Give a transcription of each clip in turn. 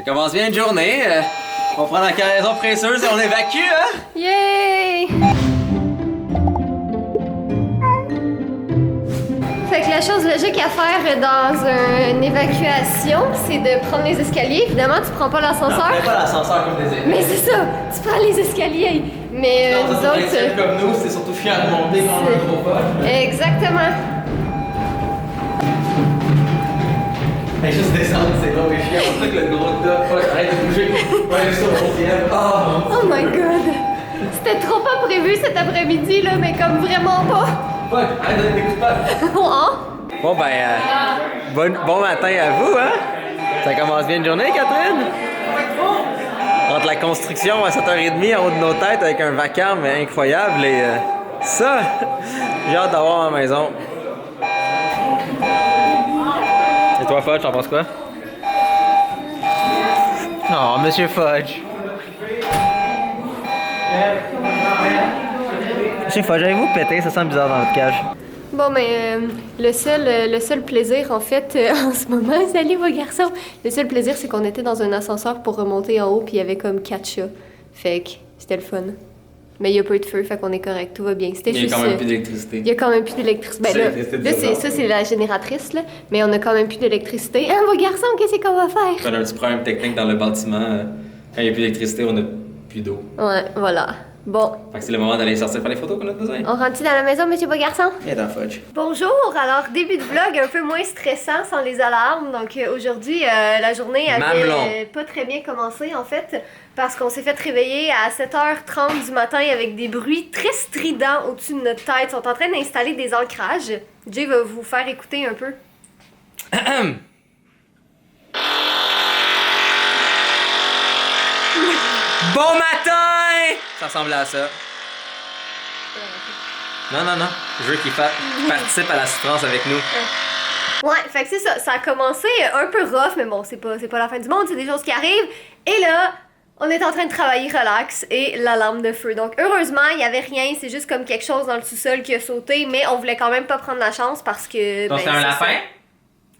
Ça commence bien une journée. On prend la cargaison presseuse et on évacue, hein? Yay! Fait que la chose logique à faire dans une évacuation, c'est de prendre les escaliers. Évidemment, tu prends pas l'ascenseur. Non, pas l'ascenseur comme des Mais c'est ça, tu prends les escaliers. Mais non, nous ça, autres. comme nous, c'est surtout chiant de monter quand on est trop fort. Exactement. Mais juste descendre, c'est gros et chiant. On sait que le gros top, arrête de bouger. Ouais, juste au 11e. Oh my god! C'était trop pas prévu cet après-midi, là, mais comme vraiment pas. Fuck, arrête de donner des coups de patte. Oh. Bon, bon matin à vous, hein? Ça commence bien une journée, Catherine? Entre la construction à 7h30 en haut de nos têtes avec un vacarme incroyable et ça, j'ai hâte d'avoir ma maison. Et toi, Fudge, t'en penses quoi? Oh, Monsieur Fudge. Monsieur Fudge, avez-vous pété? Ça sent bizarre dans votre cage. Bon, mais le seul plaisir, en fait, en ce moment, salut vos garçons! Le seul plaisir, c'est qu'on était dans un ascenseur pour remonter en haut, puis il y avait comme 4 chats. Fait que c'était le fun. Mais il n'y a pas eu de feu, fait qu'on est correct, tout va bien. C'était juste. Il y a quand même plus d'électricité. Il y a quand même plus d'électricité. Ben là, ça, c'est la génératrice, là. Mais on a quand même plus d'électricité. Hein, vos garçons, qu'est-ce qu'on va faire? On a un petit problème technique dans le bâtiment. Quand il n'y a plus d'électricité, on n'a plus d'eau. Ouais, voilà. Bon. Fait que c'est le moment d'aller sortir faire les photos qu'on a besoin. On rentre dans la maison, monsieur beau garçon? Viens dans Fudge. Bonjour! Alors, début de vlog un peu moins stressant sans les alarmes. Donc, aujourd'hui, la journée avait pas très bien commencé, en fait, parce qu'on s'est fait réveiller à 7h30 du matin avec des bruits très stridents au-dessus de notre tête. Ils sont en train d'installer des ancrages. Jay va vous faire écouter un peu. Bon matin! Ça ressemblait à ça. Non. Je veux qu'il participe à la souffrance avec nous. Ouais, fait que c'est ça. Ça a commencé un peu rough, mais bon, c'est pas la fin du monde, c'est des choses qui arrivent. Et là, on est en train de travailler relax et l'alarme de feu. Donc, heureusement, il y avait rien. C'est juste comme quelque chose dans le sous-sol qui a sauté, mais on voulait quand même pas prendre la chance parce que. Donc, c'est un lapin? Ça.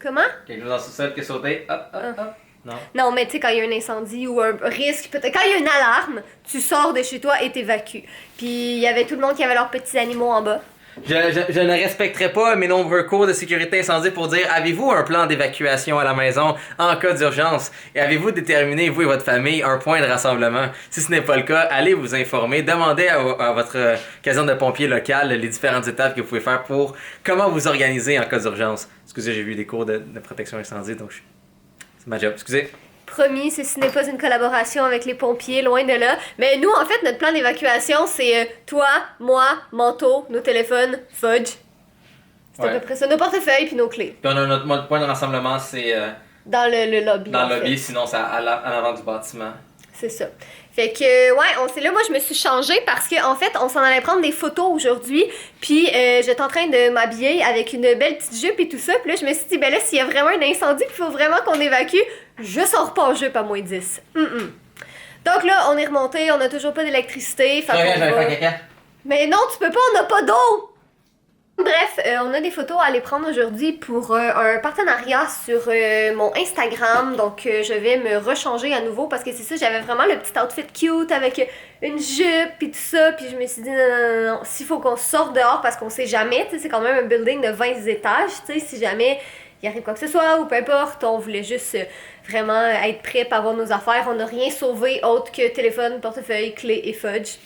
Comment? Quelque chose dans le sous-sol qui a sauté. Hop. Non. Non, mais tu sais, quand il y a un incendie ou un risque, peut-être quand il y a une alarme, tu sors de chez toi et t'évacues. Puis il y avait tout le monde qui avait leurs petits animaux en bas. Je ne respecterai pas mes nombreux cours de sécurité incendie pour dire avez-vous un plan d'évacuation à la maison en cas d'urgence et avez-vous déterminé, vous et votre famille, un point de rassemblement? Si ce n'est pas le cas, allez vous informer, demandez à votre caserne de pompiers local les différentes étapes que vous pouvez faire pour comment vous organiser en cas d'urgence. Excusez, j'ai vu des cours de protection incendie, donc c'est ma job. Excusez. Promis, ce n'est pas une collaboration avec les pompiers, loin de là. Mais nous, en fait, notre plan d'évacuation, c'est toi, moi, manteau, nos téléphones, Fudge. C'est à peu près ça. Nos portefeuilles puis nos clés. Puis on a notre point de rassemblement, c'est dans le lobby. Dans le lobby, sinon c'est à l'avant du bâtiment. C'est ça. Fait que, ouais, là, moi, je me suis changée parce qu'en fait, on s'en allait prendre des photos aujourd'hui. Puis, j'étais en train de m'habiller avec une belle petite jupe et tout ça. Puis là, je me suis dit, ben là, s'il y a vraiment un incendie, il faut vraiment qu'on évacue, je sors pas en jupe à moins 10. Donc là, on est remonté, on a toujours pas d'électricité. J'allais faire caca. Mais non, tu peux pas, on n'a pas d'eau! Bref, on a des photos à aller prendre aujourd'hui pour un partenariat sur mon Instagram. Donc, je vais me rechanger à nouveau parce que c'est ça, j'avais vraiment le petit outfit cute avec une jupe et tout ça. Puis je me suis dit, non, s'il faut qu'on sorte dehors parce qu'on sait jamais, tu sais, c'est quand même un building de 20 étages, tu sais, si jamais il arrive quoi que ce soit ou peu importe, on voulait juste vraiment être prêt pour avoir nos affaires. On n'a rien sauvé autre que téléphone, portefeuille, clé et Fudge.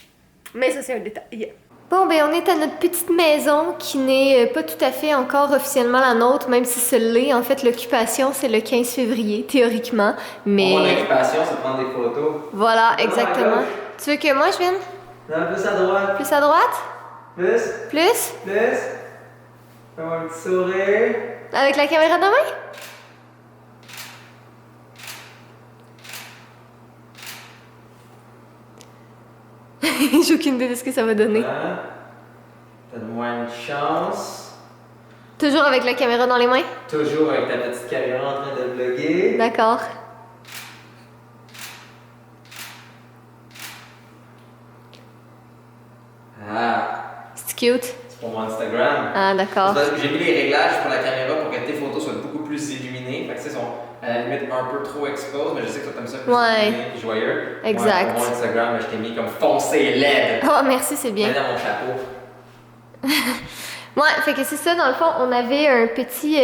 Mais ça, c'est un détail. Bon, ben on est à notre petite maison qui n'est pas tout à fait encore officiellement la nôtre, même si ce l'est. En fait, l'occupation, c'est le 15 février, théoriquement, mais... L'occupation, c'est prendre des photos. Voilà, exactement. Tu veux que moi, je vienne? Non, plus à droite. Plus à droite? Plus. Plus? Fais-moi un petit sourire. Avec la caméra de la main? J'ai aucune idée de ce que ça va donner. Donne-moi une chance. Toujours avec la caméra dans les mains? Toujours avec ta petite caméra en train de vlogger. D'accord. C'est cute. C'est pour mon Instagram. Ah, d'accord. J'ai mis les réglages pour la caméra pour que tes photos soient beaucoup plus illuminées. Fait que, à la limite un peu trop expose, mais je sais que toi t'aimes ça plus Ouais. joyeux. Exact. Ouais, pour mon Instagram, je t'ai mis comme foncé LED. Oh, merci, c'est bien. Dans mon chapeau. Ouais, fait que c'est ça, dans le fond, on avait un petit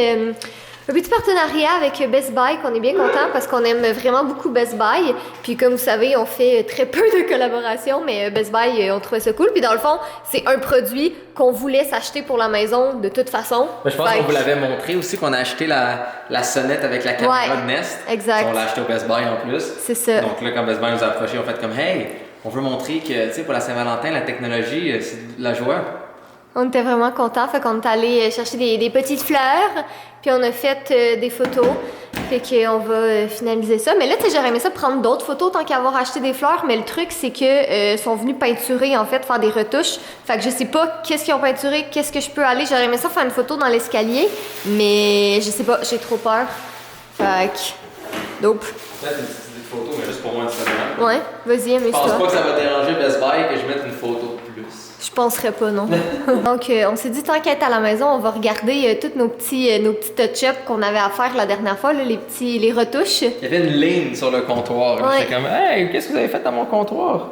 partenariat avec Best Buy qu'on est bien content parce qu'on aime vraiment beaucoup Best Buy. Puis comme vous savez, on fait très peu de collaborations, mais Best Buy, on trouvait ça cool. Puis dans le fond, c'est un produit qu'on voulait s'acheter pour la maison de toute façon. Ben, je pense qu'on vous l'avait montré aussi, qu'on a acheté la sonnette avec la caméra de Nest. Exact. On l'a acheté au Best Buy en plus. C'est ça. Donc là, quand Best Buy nous a approché, on fait comme « Hey, on veut montrer que, tu sais, pour la Saint-Valentin, la technologie, c'est de la joie. » On était vraiment contents, fait qu'on est allé chercher des petites fleurs, puis on a fait des photos, fait qu'on va finaliser ça. Mais là, tu sais, j'aurais aimé ça prendre d'autres photos tant qu'à avoir acheté des fleurs, mais le truc, c'est que sont venus peinturer, en fait, faire des retouches. Fait que je sais pas qu'est-ce qu'ils ont peinturé, qu'est-ce que je peux aller. J'aurais aimé ça faire une photo dans l'escalier, mais je sais pas, j'ai trop peur. Fait que... Dope. Peut-être une petite idée de photo, mais juste pour moi, Instagram. Ouais, vas-y, amuse-toi. Je pense pas que ça va déranger Best Buy que je mette une photo de plus. Je penserais pas, non. Donc, on s'est dit, tant qu'à être à la maison, on va regarder tous nos petits touch-ups qu'on avait à faire la dernière fois, là, les retouches. Il y avait une ligne sur le comptoir. Ouais. J'étais comme, hey, qu'est-ce que vous avez fait dans mon comptoir?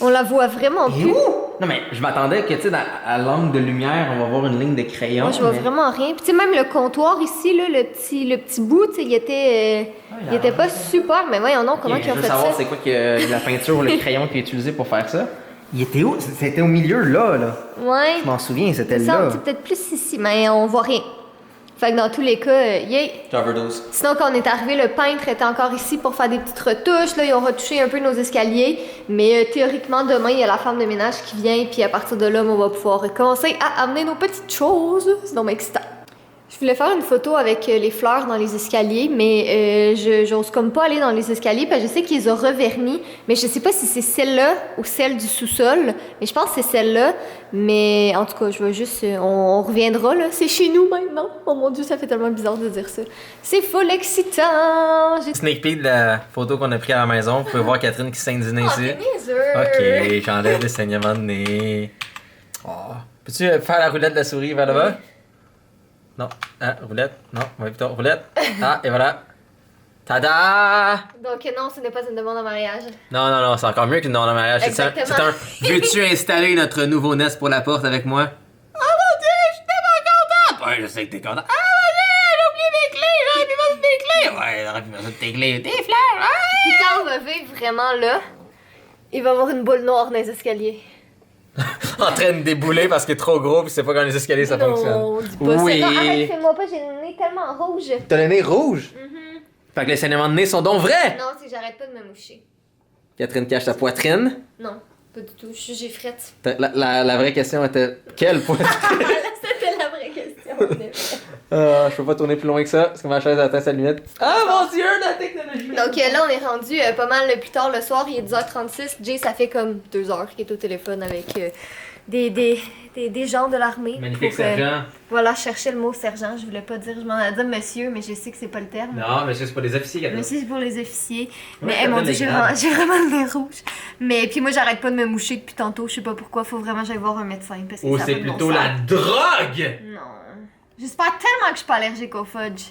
On la voit vraiment Et plus. où? Non, mais je m'attendais que, tu sais, à l'angle de lumière, on va voir une ligne de crayon. Moi, je vois vraiment rien. Puis, tu sais, même le comptoir ici, là, le petit bout, tu sais, il était pas super, mais voyons donc, comment ils ont fait ça? Je veux savoir c'est quoi que la peinture ou le crayon qui est utilisé pour faire ça. Il était où? C'était au milieu, là. Ouais. Je m'en souviens, c'était Ça, là. c'est peut-être plus ici, mais on voit rien. Fait que dans tous les cas, yay! Overdose. Sinon, quand on est arrivé, le peintre était encore ici pour faire des petites retouches. Là, ils ont retouché un peu nos escaliers. Mais théoriquement, demain, il y a la femme de ménage qui vient. Puis à partir de là, on va pouvoir commencer à amener nos petites choses. C'est donc excitant. Je voulais faire une photo avec les fleurs dans les escaliers, mais j'ose comme pas aller dans les escaliers parce que je sais qu'ils ont reverni, mais je sais pas si c'est celle-là ou celle du sous-sol, mais je pense que c'est celle-là, mais en tout cas, je vais juste... on reviendra, là, c'est chez nous maintenant. Oh mon Dieu, ça fait tellement bizarre de dire ça. C'est full excitant! Sneak peek de la photo qu'on a pris à la maison. Vous pouvez voir Catherine qui saigne du nez ici. niaiseux! Ok, j'enlève les saignements de nez. Oh. Peux-tu faire la roulette de la souris vers là-bas? Non. Ah, roulette. Non, on va plutôt roulette. Ah, et voilà. Tada! Donc non, ce n'est pas une demande en mariage. Non, c'est encore mieux qu'une demande en mariage. Exactement. Veux-tu installer notre nouveau Nest pour la porte avec moi? Oh mon Dieu, je suis tellement contente! Ouais, je sais que t'es contente. Ah mon Dieu, j'ai oublié mes clés, j'aurais pu mettre mes clés! Ouais, j'aurais pu mettre tes clés, tes fleurs, ouais! Puis quand on va vivre vraiment là, il va y avoir une boule noire dans les escaliers. En train de débouler parce qu'il est trop gros pis c'est pas quand les escaliers ça fonctionne. Non, dis pas Oui. ça. Non, arrête, fais-moi pas, j'ai le nez tellement rouge. T'as le nez rouge? Fait que les saignements de nez sont donc vrais! Non, c'est que j'arrête pas de me moucher. Catherine cache sa poitrine. Non, pas du tout, j'ai frette. La vraie question était quelle poitrine? C'était la vraie question, en effet. Je peux pas tourner plus loin que ça parce que ma chaise atteint sa limite. Ah mon Dieu, la technologie! Donc là, on est rendu pas mal plus tard le soir, il est 10h36. Jay, ça fait comme 2 heures qu'il est au téléphone avec des gens de l'armée. Magnifique pour, sergent. Voilà, je cherchais le mot sergent, je voulais pas dire, je m'en allais dire monsieur, mais je sais que c'est pas le terme. Non, mais c'est pas des officiers, Catherine. Monsieur, c'est pour les officiers. Ouais, Mais ça mon donne Dieu, les grades. j'ai vraiment le nez rouge. Mais puis moi, j'arrête pas de me moucher depuis tantôt, je sais pas pourquoi, faut vraiment que j'aille voir un médecin. Parce que Ou ça c'est a pas de bon plutôt sens. la drogue! Non. J'espère tellement que je suis pas allergique au fudge.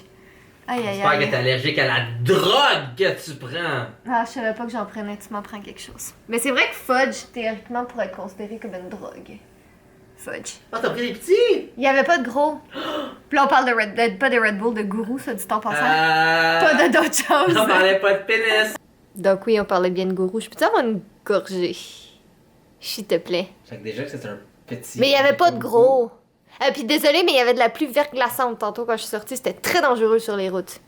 Aïe, aïe, J'espère que aïe. t'es allergique à la drogue que tu prends. Ah, je savais pas que j'en prenais, tu m'en prends quelque chose. Mais c'est vrai que fudge, théoriquement, pourrait être considéré comme une drogue. Fudge. Ah, t'as pris des petits? Il y avait pas de gros. Puis là, on parle pas de Red Bull, de gourou, ça, du temps passant. Pas Pas de d'autres choses. On parlait pas de pénis. Donc oui, on parlait bien de gourou. Je peux-tu avoir une gorgée? S'il te plaît. Fait que déjà que c'est un petit. Mais il y avait pas de gros. Puis désolé, mais il y avait de la pluie verglaçante tantôt quand je suis sortie. C'était très dangereux sur les routes.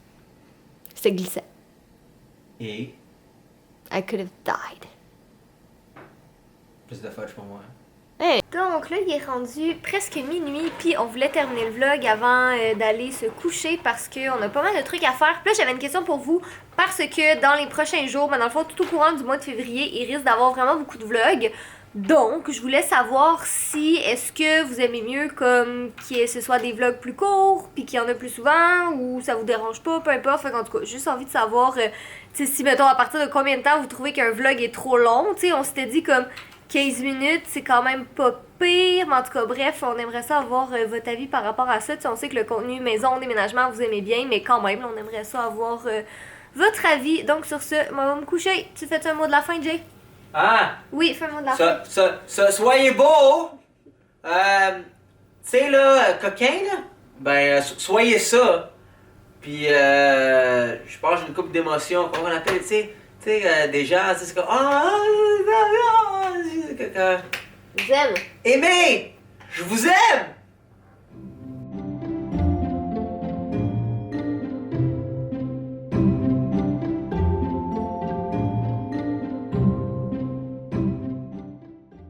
C'était glissant. Et I could have died. plus de fudge pour moi. Hey. Donc là, il est rendu presque minuit, puis on voulait terminer le vlog avant d'aller se coucher parce qu'on a pas mal de trucs à faire. Puis là, j'avais une question pour vous parce que dans les prochains jours, dans le fond, tout au courant du mois de février, il risque d'avoir vraiment beaucoup de vlogs. Donc, je voulais savoir si est-ce que vous aimez mieux comme que ce soit des vlogs plus courts, puis qu'il y en a plus souvent, ou ça vous dérange pas, peu importe. Fait qu'en tout cas, juste envie de savoir, tu sais, si mettons à partir de combien de temps vous trouvez qu'un vlog est trop long. Tu sais, on s'était dit comme 15 minutes, c'est quand même pas pire. Mais en tout cas, bref, on aimerait ça avoir votre avis par rapport à ça. T'sais, on sait que le contenu maison, déménagement, vous aimez bien, mais quand même, on aimerait ça avoir votre avis. Donc sur ce, moi, je vais me coucher. Tu fais un mot de la fin, Jay? Ah! Oui, fais un mot de la fin. Soyez beau! Tu sais, là, coquin, là? Ben, soyez ça. Puis, je pense que j'ai une couple d'émotions. Comment on appelle, tu sais, des gens, c'est comme. Je vous aime. Aimez! Je vous aime!